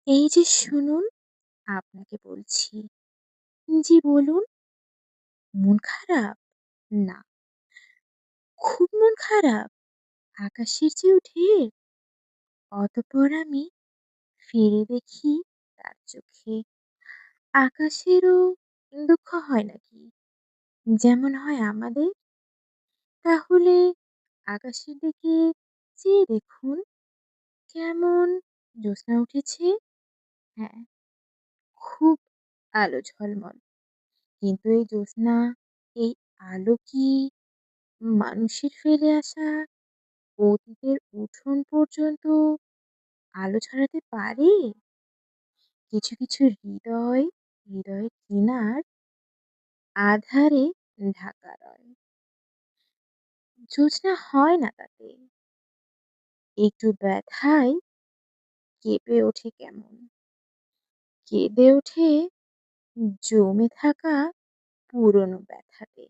এই যে শুনুন, আপনাকে বলছি। জি বলুন। মন খারাপ? না, খুব মন খারাপ? আকাশের চেয়েও ঢের? অতঃপর আমি ফিরে দেখি তার চোখে। আকাশেরও দুঃখ হয় নাকি? যেমন হয় আমাদের? তাহলে আকাশের দিকে চেয়ে দেখুন, কেমন জ্যোৎস্না উঠেছে। হ্যাঁ, খুব আলো ঝলমল। কিন্তু এই জ্যোৎস্না, এই আলো কি মানুষের ফেলে আসা অতীতের উঠোন পর্যন্ত আলো ছড়াতে পারে? কিছু, কিছু হৃদয়ের কিনার আঁধারে ঢাকা রয়। জ্যোৎস্না হয় না তাতে। একটু ব্যথায় কেঁপে ওঠে কেমন। কেঁদে ওঠে জমে থাকা পুরনো ব্যথাতে।